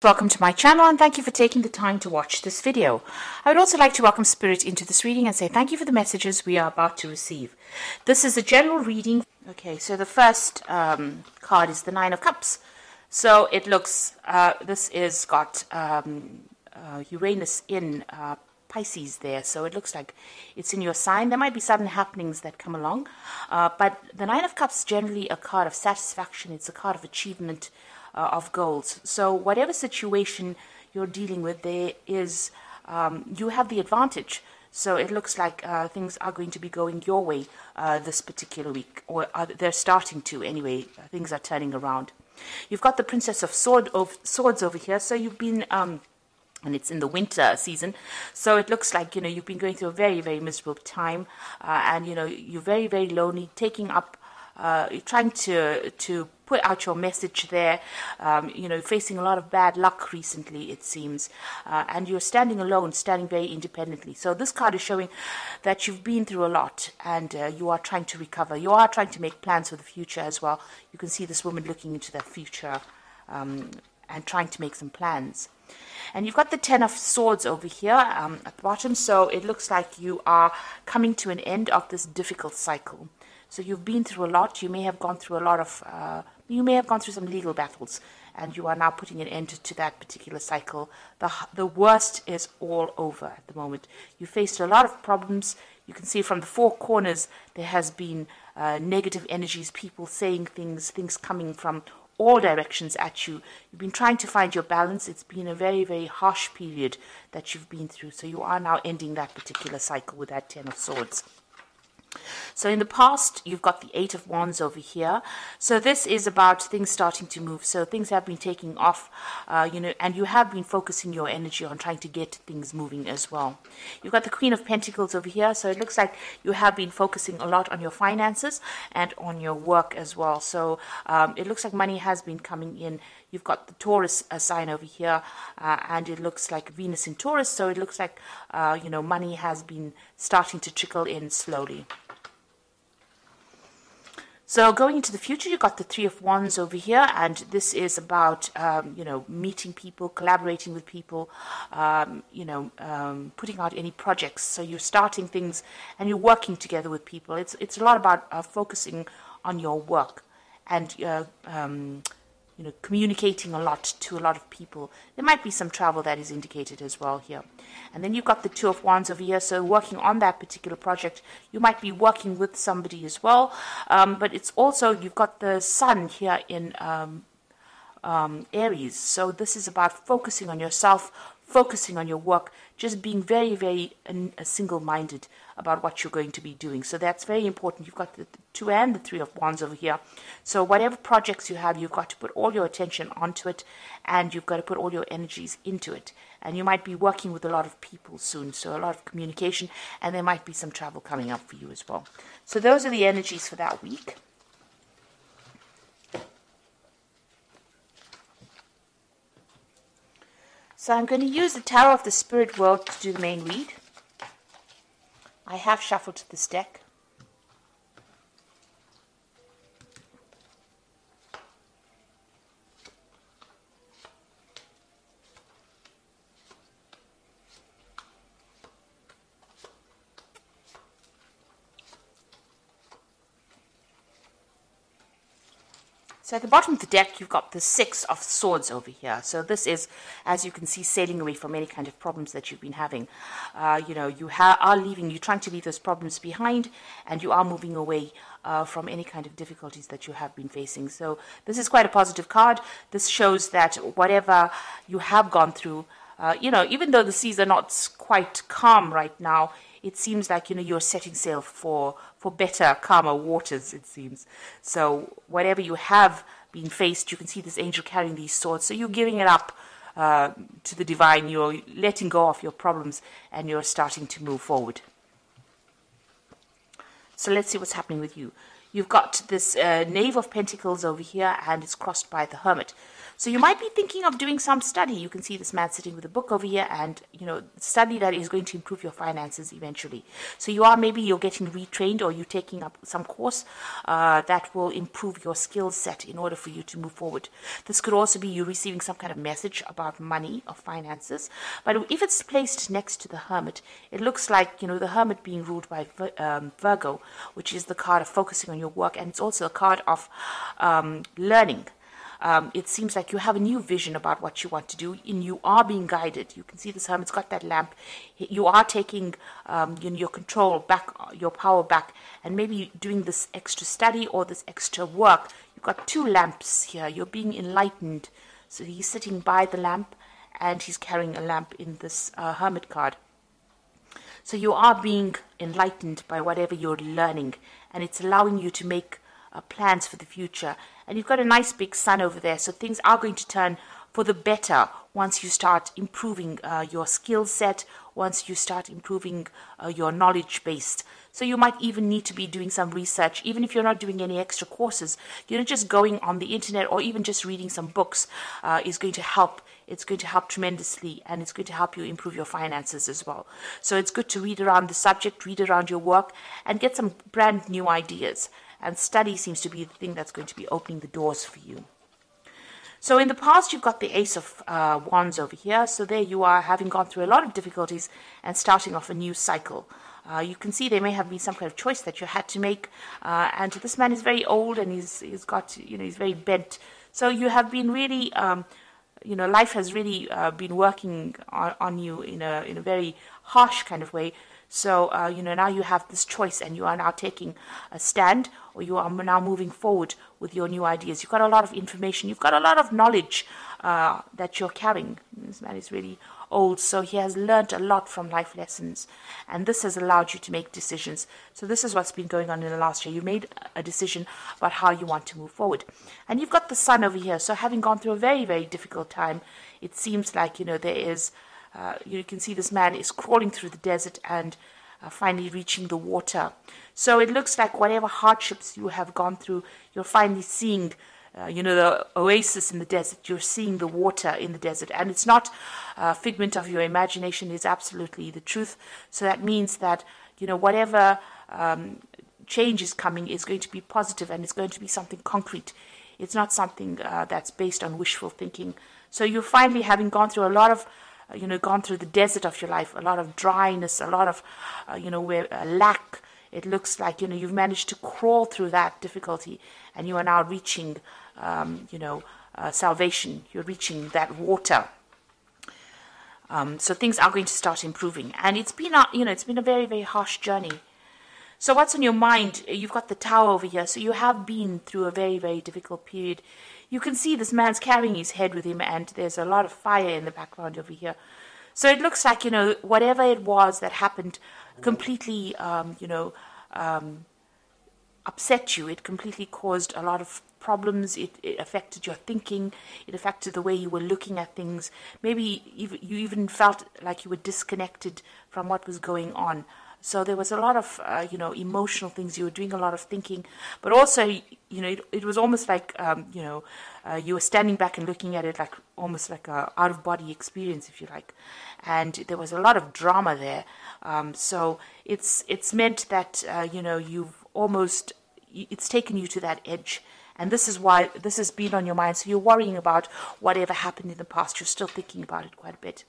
Welcome to my channel and thank you for taking the time to watch this video. I would also like to welcome Spirit into this reading and say thank you for the messages we are about to receive. This is a general reading. Okay, so the first card is the Nine of Cups. So it looks, this is got Uranus in Pisces there, so it looks like it's in your sign. There might be sudden happenings that come along, but the Nine of Cups is generally a card of satisfaction. It's a card of achievement, of goals. So whatever situation you're dealing with, there is you have the advantage. So it looks like things are going to be going your way this particular week, or they're starting to anyway. Things are turning around. You've got the Princess of Swords over here. So you've been and it's in the winter season, so it looks like you've been going through a very, very miserable time, and you're very, very lonely, taking up you're trying to put out your message there, facing a lot of bad luck recently, it seems, and you're standing alone, standing very independently. So this card is showing that you've been through a lot, and you are trying to recover. You are trying to make plans for the future as well. You can see this woman looking into that future and trying to make some plans. And you've got the Ten of Swords over here at the bottom, so it looks like you are coming to an end of this difficult cycle. So you've been through a lot. You may have gone through a lot of, you may have gone through some legal battles, and you are now putting an end to that particular cycle. The worst is all over at the moment. You faced a lot of problems. You can see from the four corners there has been negative energies, people saying things coming from all directions at you. You've been trying to find your balance. It's been a very, very harsh period that you've been through. So you are now ending that particular cycle with that Ten of Swords. So in the past, you've got the Eight of Wands over here. So this is about things starting to move. So things have been taking off, and you have been focusing your energy on trying to get things moving as well. You've got the Queen of Pentacles over here. So it looks like you have been focusing a lot on your finances and on your work as well. So it looks like money has been coming in. You've got the Taurus sign over here, and it looks like Venus in Taurus. So it looks like, money has been starting to trickle in slowly. So going into the future, you've got the Three of Wands over here, and this is about, meeting people, collaborating with people, putting out any projects. So you're starting things and you're working together with people. It's a lot about focusing on your work and communicating a lot to a lot of people. There might be some travel that is indicated as well here. And then you've got the Two of Wands over here, so working on that particular project. You might be working with somebody as well, but it's also, you've got the Sun here in Aries. So this is about focusing on yourself, focusing on your work, just being very, very single-minded about what you're going to be doing. So that's very important. You've got the Two and the Three of Wands over here. So whatever projects you have, you've got to put all your attention onto it, and you've got to put all your energies into it. And you might be working with a lot of people soon, so a lot of communication, and there might be some travel coming up for you as well. So those are the energies for that week. So I'm going to use the Tower of the Spirit World to do the main read. I have shuffled this deck. So at the bottom of the deck, you've got the Six of Swords over here. So this is, as you can see, sailing away from any kind of problems that you've been having. You are leaving, you're trying to leave those problems behind, and you are moving away from any kind of difficulties that you have been facing. So this is quite a positive card. This shows that whatever you have gone through, even though the seas are not quite calm right now, it seems like, you're setting sail for better, calmer waters, it seems. So whatever you have been faced, you can see this angel carrying these swords. So you're giving it up to the divine. You're letting go of your problems, and you're starting to move forward. So let's see what's happening with you. you've got this Knave of Pentacles over here, and it's crossed by the Hermit. So you might be thinking of doing some study. You can see this man sitting with a book over here, and, you know, study that is going to improve your finances eventually. So maybe you're getting retrained, or you're taking up some course that will improve your skill set in order for you to move forward. This could also be you receiving some kind of message about money or finances. But if it's placed next to the Hermit, it looks like, you know, the Hermit being ruled by Virgo, which is the card of focusing on your work, and it's also a card of learning. It seems like you have a new vision about what you want to do, and you are being guided. You can see this Hermit's got that lamp. You are taking your control back, your power back, and maybe doing this extra study or this extra work. You've got two lamps here. You're being enlightened. So he's sitting by the lamp, and he's carrying a lamp in this Hermit card. So you are being enlightened by whatever you're learning, and it's allowing you to make plans for the future. And you've got a nice big sun over there, so things are going to turn for the better once you start improving your skill set, once you start improving your knowledge base. So you might even need to be doing some research, even if you're not doing any extra courses. You're just going on the internet, or even just reading some books is going to help. It's going to help tremendously, and it's going to help you improve your finances as well. So it's good to read around the subject, read around your work, and get some brand new ideas. And study seems to be the thing that's going to be opening the doors for you. So in the past, you've got the Ace of Wands over here. So there you are, having gone through a lot of difficulties and starting off a new cycle. You can see there may have been some kind of choice that you had to make. And this man is very old, and he's got, you know, he's very bent. So you have been really, you know, life has really been working on you in a very harsh kind of way. So, you know, now you have this choice, and you are now taking a stand, or you are now moving forward with your new ideas. You've got a lot of information. You've got a lot of knowledge that you're carrying. This man is really old, so he has learned a lot from life lessons, and this has allowed you to make decisions. So this is what's been going on in the last year. You made a decision about how you want to move forward. And you've got the Sun over here. So having gone through a very, very difficult time, it seems like, you know, there is... you can see this man is crawling through the desert and finally reaching the water. So it looks like whatever hardships you have gone through, you're finally seeing, you know, the oasis in the desert. You're seeing the water in the desert. And it's not a figment of your imagination. It's absolutely the truth. So that means that, you know, whatever change is coming is going to be positive, and it's going to be something concrete. It's not something that's based on wishful thinking. So you're finally, having gone through a lot of you know, gone through the desert of your life, a lot of dryness, a lot of, you know, where lack. It looks like, you know, you've managed to crawl through that difficulty, and you are now reaching, you know, salvation. You're reaching that water. So things are going to start improving, and it's been, you know, it's been a very, very harsh journey. So what's on your mind? You've got the Tower over here. So you have been through a very, very difficult period. You can see this man's carrying his head with him, and there's a lot of fire in the background over here. So it looks like, you know, whatever it was that happened completely, you know, upset you. It completely caused a lot of problems. It affected your thinking. It affected the way you were looking at things. Maybe you even felt like you were disconnected from what was going on. So there was a lot of, you know, emotional things. You were doing a lot of thinking, but also, you know, it was almost like, you know, you were standing back and looking at it like almost like a out-of-body experience, if you like. And there was a lot of drama there. So it's meant that, you know, it's taken you to that edge. And this is why this has been on your mind. So you're worrying about whatever happened in the past. You're still thinking about it quite a bit.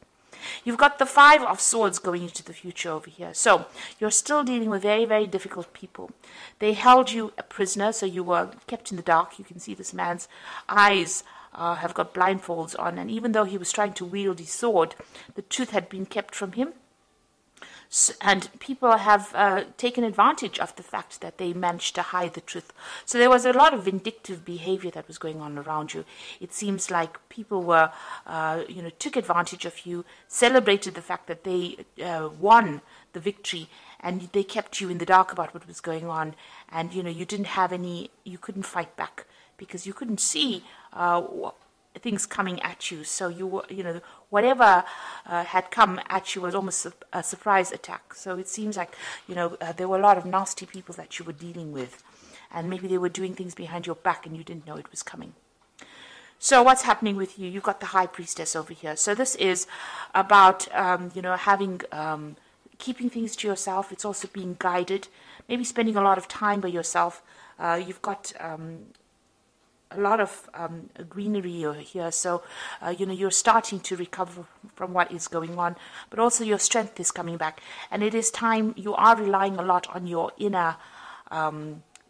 You've got the Five of Swords going into the future over here. So you're still dealing with very, very difficult people. They held you a prisoner, so you were kept in the dark. You can see this man's eyes have got blindfolds on. And even though he was trying to wield his sword, the truth had been kept from him. And people have taken advantage of the fact that they managed to hide the truth. So there was a lot of vindictive behavior that was going on around you. It seems like people were, you know, took advantage of you, celebrated the fact that they won the victory, and they kept you in the dark about what was going on. And, you know, you couldn't fight back because you couldn't see things coming at you. So you were, you know, whatever had come at you was almost a surprise attack. So it seems like, you know, there were a lot of nasty people that you were dealing with. and maybe they were doing things behind your back and you didn't know it was coming. So what's happening with you? You've got the High Priestess over here. So this is about, having, keeping things to yourself. It's also being guided, maybe spending a lot of time by yourself. You've got a lot of greenery over here. So, you're starting to recover from what is going on, but also your strength is coming back. And it is time, you are relying a lot on your inner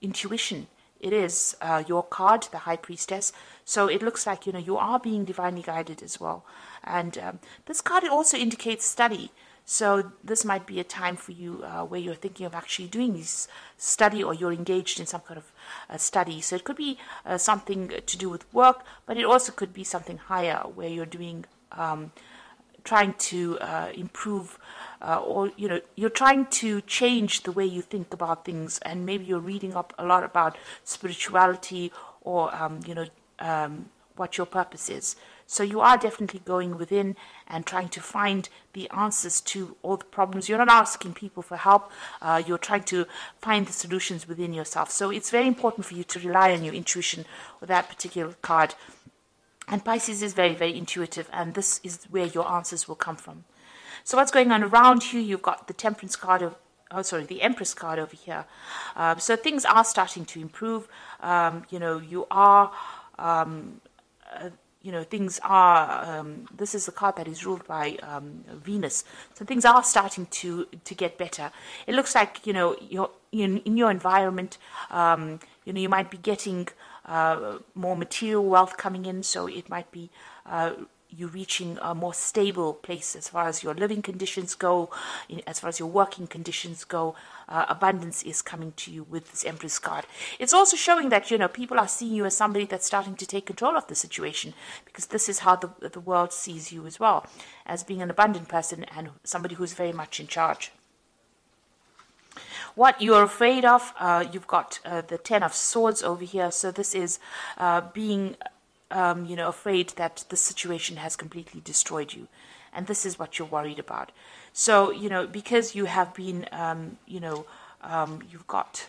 intuition. It is your card, the High Priestess. So it looks like, you are being divinely guided as well. And this card also indicates study. So this might be a time for you where you're thinking of actually doing this study, or you're engaged in some kind of study. So it could be something to do with work, but it also could be something higher where you're doing, trying to improve, or you're trying to change the way you think about things, and maybe you're reading up a lot about spirituality, or what your purpose is. So you are definitely going within and trying to find the answers to all the problems. You're not asking people for help. You're trying to find the solutions within yourself. So it's very important for you to rely on your intuition with that particular card. And Pisces is very, very intuitive, and this is where your answers will come from. So what's going on around you? You've got the Temperance card the Empress card over here. So things are starting to improve. You are... things are, this is the card that is ruled by Venus. So things are starting to get better. It looks like, you're in your environment, you might be getting more material wealth coming in. So it might be you reaching a more stable place as far as your living conditions go, as far as your working conditions go. Abundance is coming to you with this Empress card. It's also showing that, people are seeing you as somebody that's starting to take control of the situation, because this is how the world sees you as well, as being an abundant person and somebody who's very much in charge. What you're afraid of, you've got the Ten of Swords over here. So this is being afraid that the situation has completely destroyed you. And this is what you're worried about. So, because you have been, you've got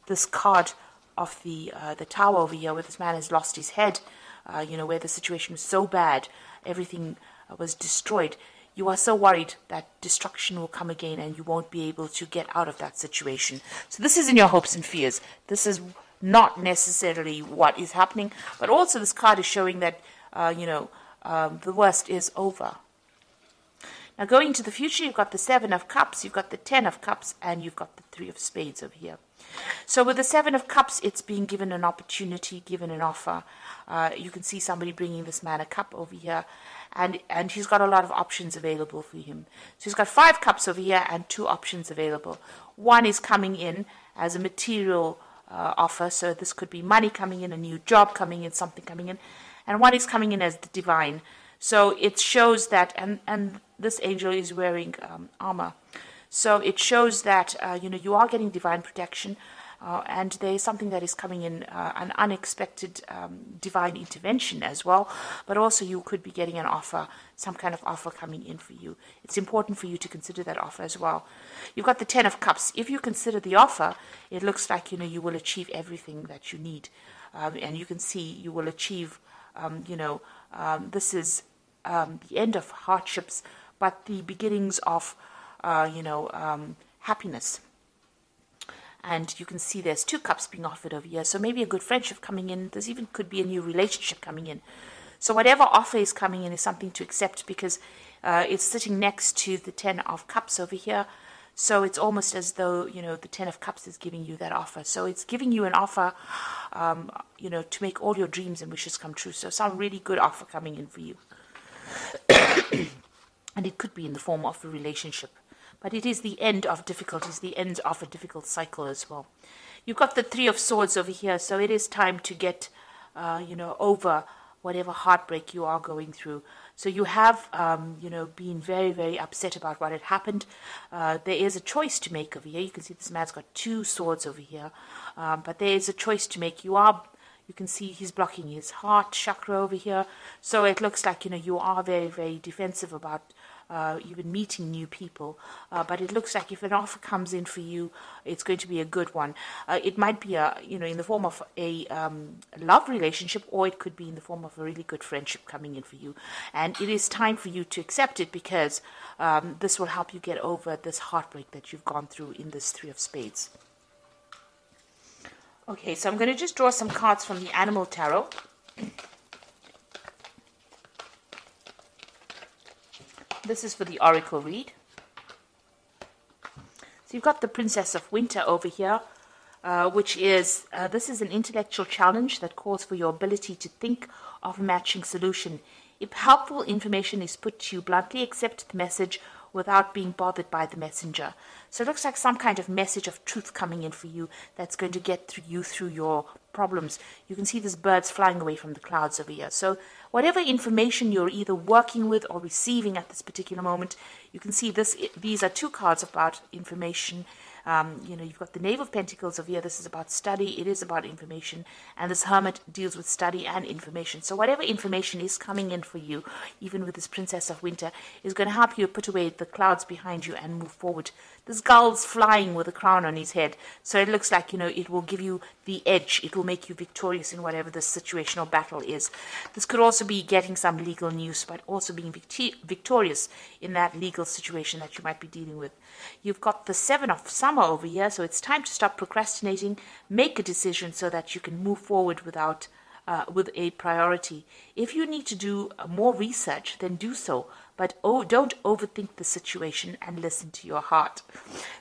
this card of the Tower over here, where this man has lost his head, where the situation was so bad, everything was destroyed. You are so worried that destruction will come again and you won't be able to get out of that situation. So this is in your hopes and fears. This is not necessarily what is happening, but also this card is showing that, the worst is over. Now going into the future, you've got the Seven of Cups, you've got the Ten of Cups, and you've got the Three of Spades over here. So with the Seven of Cups, it's being given an opportunity, given an offer. You can see somebody bringing this man a cup over here, and he's got a lot of options available for him. So he's got 5 cups over here and 2 options available. One is coming in as a material offer, so this could be money coming in, a new job coming in, something coming in, and one is coming in as the divine. So it shows that, and this angel is wearing armor. So it shows that, you are getting divine protection, and there is something that is coming in, an unexpected divine intervention as well. But also you could be getting an offer, some kind of offer coming in for you. It's important for you to consider that offer as well. You've got the Ten of Cups. If you consider the offer, it looks like, you will achieve everything that you need. And you can see you will achieve, this is the end of hardships, but the beginnings of, happiness. And you can see there's 2 cups being offered over here. So maybe a good friendship coming in. There's even could be a new relationship coming in. So whatever offer is coming in is something to accept, because it's sitting next to the 10 of Cups over here. So it's almost as though, the 10 of Cups is giving you that offer. So it's giving you an offer, to make all your dreams and wishes come true. So some really good offer coming in for you. And it could be in the form of a relationship. But it is the end of difficulties, the end of a difficult cycle as well. You've got the Three of Swords over here, so it is time to get, over whatever heartbreak you are going through. So you have, been very, very upset about what had happened. There is a choice to make over here. You can see this man's got 2 swords over here, but there is a choice to make. You can see he's blocking his heart chakra over here. So it looks like, you are very, very defensive about even meeting new people. But it looks like if an offer comes in for you, it's going to be a good one. It might be in the form of a love relationship, or it could be in the form of a really good friendship coming in for you. And it is time for you to accept it, because this will help you get over this heartbreak that you've gone through in this Three of Spades. Okay, so I'm going to just draw some cards from the Animal Tarot. This is for the Oracle read. So you've got the Princess of Winter over here, which is, this is an intellectual challenge that calls for your ability to think of a matching solution. If helpful information is put to you bluntly, accept the message without being bothered by the messenger. So it looks like some kind of message of truth coming in for you that's going to get you through your problems. You can see these birds flying away from the clouds over here. So whatever information you're either working with or receiving at this particular moment, you can see these are two cards about information. You've got the Knave of Pentacles over here. This is about study. It is about information. And this Hermit deals with study and information. So whatever information is coming in for you, even with this Princess of Winter, is going to help you put away the clouds behind you and move forward. This gull's flying with a crown on his head. So it looks like, it will give you the edge. It will make you victorious in whatever this situational battle is. This could also be getting some legal news, but also being victorious in that legal situation that you might be dealing with. You've got the Seven of Summer over here, so it's time to stop procrastinating, make a decision so that you can move forward with a priority. If you need to do more research, then do so, but don't overthink the situation and listen to your heart.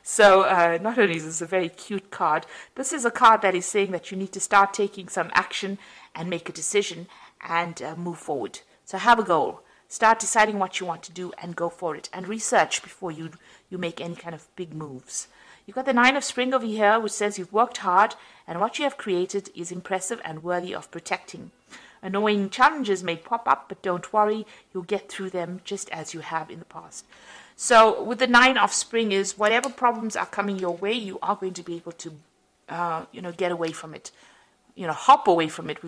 So not only is this a very cute card, this is a card that is saying that you need to start taking some action and make a decision and move forward. So have a goal. Start deciding what you want to do and go for it. And research before you make any kind of big moves. You've got the Nine of Spring over here, which says you've worked hard and what you have created is impressive and worthy of protecting. Annoying challenges may pop up, but don't worry, you'll get through them just as you have in the past. So with the Nine of Spring is whatever problems are coming your way, you are going to be able to, get away from it. Hop away from it.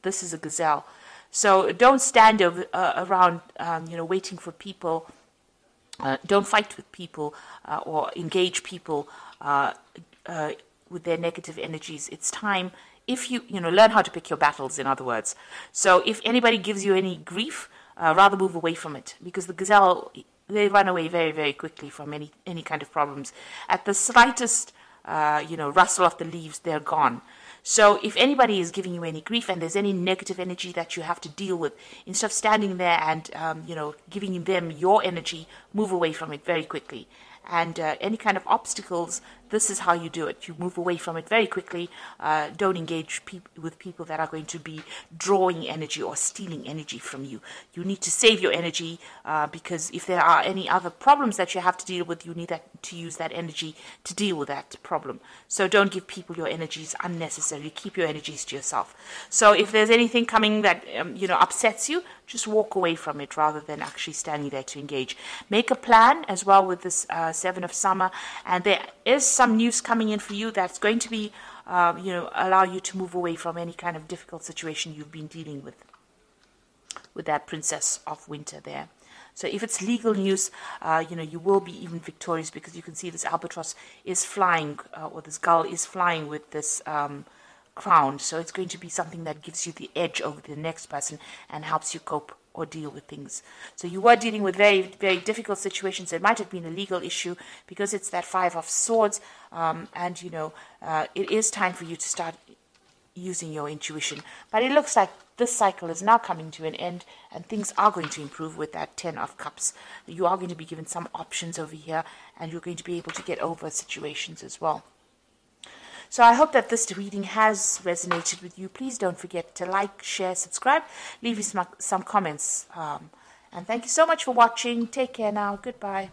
This is a gazelle. So don't stand around, waiting for people. Don't fight with people or engage people with their negative energies. It's time, if you learn how to pick your battles, in other words. So if anybody gives you any grief, rather move away from it, because the gazelle, they run away very, very quickly from any kind of problems. At the slightest, rustle of the leaves, they're gone. So if anybody is giving you any grief and there's any negative energy that you have to deal with, instead of standing there and, giving them your energy, move away from it very quickly. And any kind of obstacles, this is how you do it. You move away from it very quickly. Don't engage with people that are going to be drawing energy or stealing energy from you. You need to save your energy because if there are any other problems that you have to deal with, you need to use that energy to deal with that problem. So don't give people your energies unnecessarily. Keep your energies to yourself. So if there's anything coming that upsets you, just walk away from it rather than actually standing there to engage. Make a plan as well with this Seven of Summer, and there is some news coming in for you that's going to be, allow you to move away from any kind of difficult situation you've been dealing with that Princess of Winter there. So if it's legal news, you will be even victorious, because you can see this albatross is flying, or this gull is flying with this crown. So it's going to be something that gives you the edge over the next person and helps you cope or deal with things. So you were dealing with very, very difficult situations. It might have been a legal issue because it's that Five of Swords, it is time for you to start using your intuition. But it looks like this cycle is now coming to an end and things are going to improve with that Ten of Cups. You are going to be given some options over here and you're going to be able to get over situations as well. So I hope that this reading has resonated with you. Please don't forget to like, share, subscribe, leave me some comments. And thank you so much for watching. Take care now. Goodbye.